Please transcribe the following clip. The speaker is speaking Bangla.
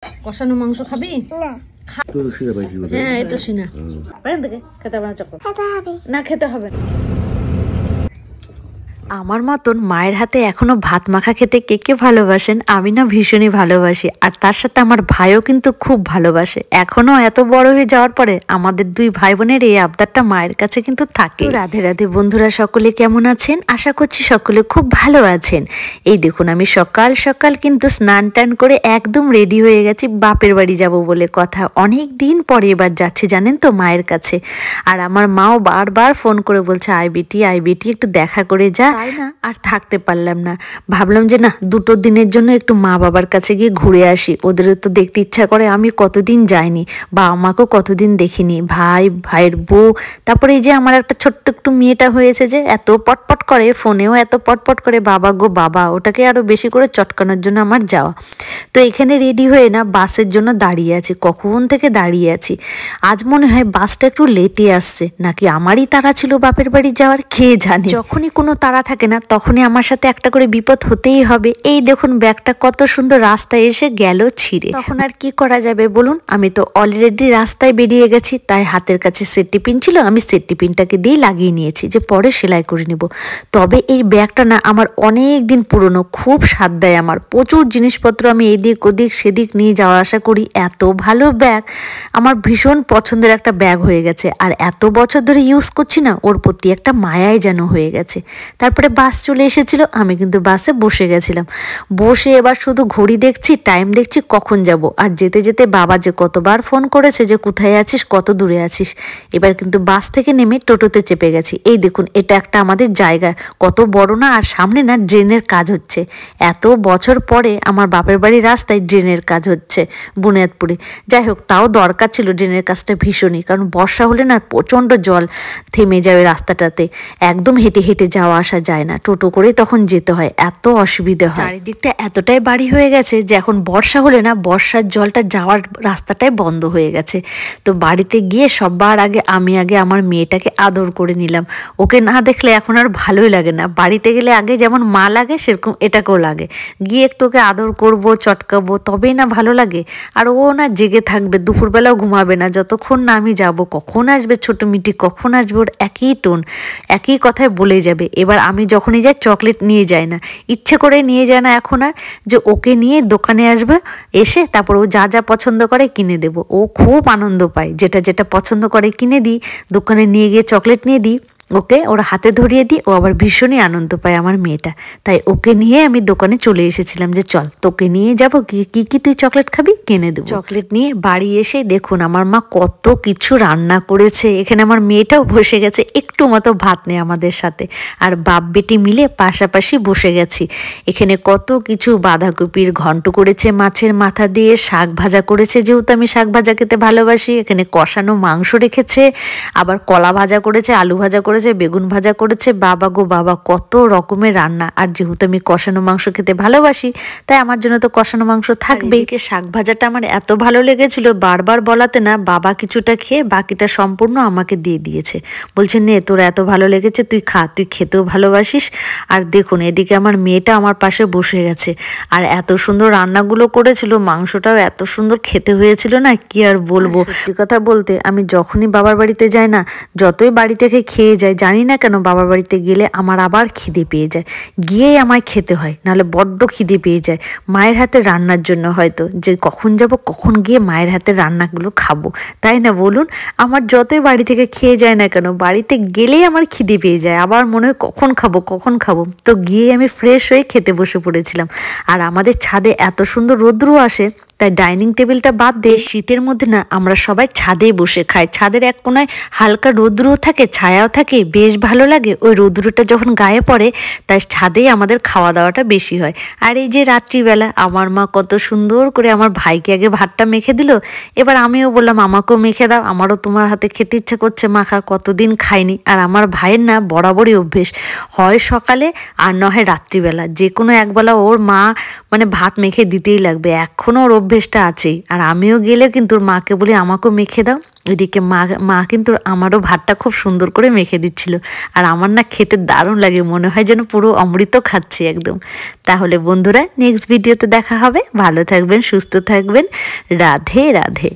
কষানো মাংস খাবি না তো সিনা পাইছি বলে হ্যাঁ এই তো সিনা বাইরে থেকে খেতে হবে না চক্কর খেতে হবে না খেতে হবে না। আমার মতন মায়ের হাতে এখনো ভাত মাখা খেতে কে কে ভালোবাসেন? আমি না ভীষণই ভালোবাসি, আর তার সাথে আমার ভাইও কিন্তু খুব ভালোবাসে। এখনো এত বড় হয়ে যাওয়ার পরে আমাদের দুই ভাই বোনের এই আবদারটা মায়ের কাছে কিন্তু থাকে। রাধে রাধে বন্ধুরা, সকলে কেমন আছেন? আশা করছি সকলে খুব ভালো আছেন। এই দেখুন আমি সকাল সকাল কিন্তু স্নান টান করে একদম রেডি হয়ে গেছি, বাপের বাড়ি যাব বলে কথা। অনেক দিন পরে এবার যাচ্ছি জানেন তো মায়ের কাছে। আর আমার মাও বারবার ফোন করে বলছে আই বেটি একটু দেখা করে যা। তাই না আর থাকতে পারলাম না, ভাবলাম যে না দুটো দিনের জন্য একটু মা বাবার কাছে গিয়ে ঘুরে আসি। ওদেরও তো দেখতে ইচ্ছা করে, আমি কতদিন যাইনি, বাবা মাকেও কতদিন দেখিনি, ভাইয়ের বউ, তারপরে এই যে আমার একটা ছোট্ট একটু মেয়েটা হয়েছে যে এত পটপট করে, ফোনেও এত পটপট করে বাবা গো বাবা, ওটাকে আরো বেশি করে চটকানোর জন্য আমার যাওয়া। তো এখানে রেডি হয়ে না বাসের জন্য দাঁড়িয়ে আছি, কখন থেকে দাঁড়িয়ে আছি। আজ মনে হয় বাসটা একটু লেটে আসছে, নাকি আমারই তাড়া ছিল বাপের বাড়ি যাওয়ার, কে জানে। যখনই কোনো তাড়া থাকে না তখনই আমার সাথে একটা করে বিপদ হতেই হবে। এই দেখুন ব্যাগটা কত সুন্দর রাস্তায় এসে গেল ছিঁড়ে, তখন আর কি করা যাবে বলুন। আমি তো অলরেডি রাস্তায় বেরিয়ে গেছি, তাই হাতের কাছে সেফটি পিন ছিল, আমি সেফটি পিনটাকে দিয়ে লাগিয়ে নিয়েছি যে পরে সেলাই করে নেব। তবে এই ব্যাগটা না আমার অনেক দিন পুরনো, খুব স্বাদ দেয় আমার, প্রচুর জিনিসপত্র আমি এদিক ওদিক সেদিক নিয়ে যাওয়া আসা করি। এত ভালো ব্যাগ, আমার ভীষণ পছন্দের একটা ব্যাগ হয়ে গেছে। আর এত বছর ধরে ইউজ করছি না, ওর প্রতি একটা মায়াই যেন হয়ে গেছে। তারপরে বাস চলে এসেছিল, আমি কিন্তু বাসে বসে গেছিলাম। বসে এবার শুধু ঘড়ি দেখছি, টাইম দেখছি কখন যাব। আর যেতে যেতে বাবা যে কতবার ফোন করেছে যে কোথায় আছিস, কত দূরে আছিস। এবার কিন্তু বাস থেকে নেমে টোটোতে চেপে গেছি। এই দেখুন এটা একটা আমাদের জায়গা, কত বড় না, আর সামনে না ড্রেনের কাজ হচ্ছে। এত বছর পরে আমার বাপের বাড়ির রাস্তায় ড্রেনের কাজ হচ্ছে বুনিয়াদপুরে। যাই হোক, তাও দরকার ছিল ড্রেনের কাজটা ভীষণই, কারণ বর্ষা হলে না প্রচণ্ড জল থেমে যাবে রাস্তাটাতে, একদম হেঁটে হেঁটে যাওয়া আসা যায় না, টোটো করেই তখন যেতে হয়, এত অসুবিধে হয়। চারিদিকটা এতটাই বাড়ি হয়ে গেছে যে এখন বর্ষা হলে না বর্ষার জলটা যাওয়ার রাস্তাটাই বন্ধ হয়ে গেছে। তো বাড়িতে গিয়ে সবার আগে আমি আমার মেয়েটাকে আদর করে নিলাম। ওকে না দেখলে এখন আর ভালোই লাগে না, বাড়িতে গেলে আগে যেমন মা লাগে সেরকম এটাকেও লাগে। গিয়ে একটু ওকে আদর করবো, চটকাবো, তবেই না ভালো লাগে। আর ও না জেগে থাকবে, দুপুরবেলাও ঘুমাবে না যতক্ষণ না আমি যাব। কখন আসবে ছোট মিটি, কখন আসবে, ওর একই টোন, একই কথায় বলে যাবে। এবার আমি যখনই যাই চকলেট নিয়ে যায় না, ইচ্ছে করে নিয়ে যায় না এখন আর, যে ওকে নিয়ে দোকানে আসবে, এসে তারপর ও যা যা পছন্দ করে কিনে দেব। ও খুব আনন্দ পায়, যেটা যেটা পছন্দ করে কিনে দিই, দোকানে নিয়ে গিয়ে চকলেট নিয়ে দিই, ওকে ওর হাতে ধরিয়ে দিই, ও আবার ভীষণই আনন্দ পায় আমার মেয়েটা। তাই ওকে নিয়ে আমি দোকানে চলে এসেছিলাম যে চল তোকে নিয়ে যাবো, কি কি তুই চকলেট খাবি কিনে দেবো। চকলেট নিয়ে বাড়ি এসে দেখুন আমার মা কত কিছু রান্না করেছে। এখানে আমার মেয়েটাও বসে গেছে, একটু মতো ভাত নেই আমাদের সাথে, আর বাপ বেটি মিলে পাশাপাশি বসে গেছি। এখানে কত কিছু, বাঁধাকপির ঘন্ট করেছে মাছের মাথা দিয়ে, শাক ভাজা করেছে, যেহেতু আমি শাক ভাজা খেতে ভালোবাসি। এখানে কষানো মাংস রেখেছে, আবার কলা ভাজা করেছে, আলু ভাজা করেছে, বেগুন ভাজা করেছে, বাবা গো বাবা কত রকমের রান্না। আর যেহেতু আমি কষানো মাংস খেতে ভালোবাসি, তাই আমার জন্য তো কষানো মাংস থাকবেই। শাক ভাজাটা আমার এত ভালো লেগেছিল, বারবার বলাতে না বাবা কিছুটা খেয়ে বাকিটা সম্পূর্ণ আমাকে দিয়ে দিয়েছে, বলছে নে তোর এত ভালো লেগেছে তুই খা, তুই খেতেও ভালোবাসিস। আর দেখুন এদিকে আমার মেয়েটা আমার পাশে বসে গেছে, আর এত সুন্দর রান্নাগুলো করেছিল, মাংসটাও এত সুন্দর খেতে হয়েছিল না, কি আর বলবো। সত্যি কথা বলতে আমি যখনই বাবার বাড়িতে যাই না, যতই বাড়ি থেকে খেয়ে যাই, জানি না কেন বাবার বাড়িতে গেলে আমার আবার খিদে পেয়ে যায়, গিয়েই আমায় খেতে হয়, নাহলে বড্ড খিদে পেয়ে যায়। মায়ের হাতে রান্নার জন্য হয়তো, যে কখন যাব, কখন গিয়ে মায়ের হাতে রান্নাগুলো খাবো, তাই না বলুন। আমার যতই বাড়ি থেকে খেয়ে যায় না কেন, বাড়িতে গেলেই আমার খিদে পেয়ে যায়, আবার মনে হয় কখন খাবো। তো গিয়ে আমি ফ্রেশ হয়ে খেতে বসে পড়েছিলাম। আর আমাদের ছাদে এত সুন্দর রৌদ্র আসে, তাই ডাইনিং টেবিলটা বাদ দিয়ে শীতের মধ্যে না আমরা সবাই ছাদে বসে খাই। ছাদের এক কোনায় হালকা রৌদ্রও থাকে, ছায়াও থাকে, বেশ ভালো লাগে। ওই রৌদ্রটা যখন গায়ে পড়ে, তাই ছাদেই আমাদের খাওয়া দাওয়াটা বেশি হয়। আর এই যে রাত্রিবেলা আমার মা কত সুন্দর করে আমার ভাইকে আগে ভাতটা মেখে দিল, এবার আমিও বললাম আমাকেও মেখে দাও, আমারও তোমার হাতে খেতে ইচ্ছা করছে মাখা, কতদিন খাইনি। আর আমার ভাইয়ের না বরাবরই অভ্যেস, হয় সকালে আর নয় রাত্রিবেলা, যে কোনো একবেলা ওর মা মানে ভাত মেখে দিতেই লাগবে। এখনও ওর অভ্যেসটা আছেই। আর আমিও গেলে কিন্তু ওর মাকে বলি আমাকেও মেখে দাও। এদিকে মা কিন্তু আমারও ভাতটা খুব সুন্দর করে মেখে দিচ্ছিল। আর আমার না খেতে দারুণ লাগে, মনে হয় যেন পুরো অমৃত খাচ্ছি একদম। তাহলে বন্ধুরা নেক্সট ভিডিওতে দেখা হবে। ভালো থাকবেন, সুস্থ থাকবেন। রাধে রাধে।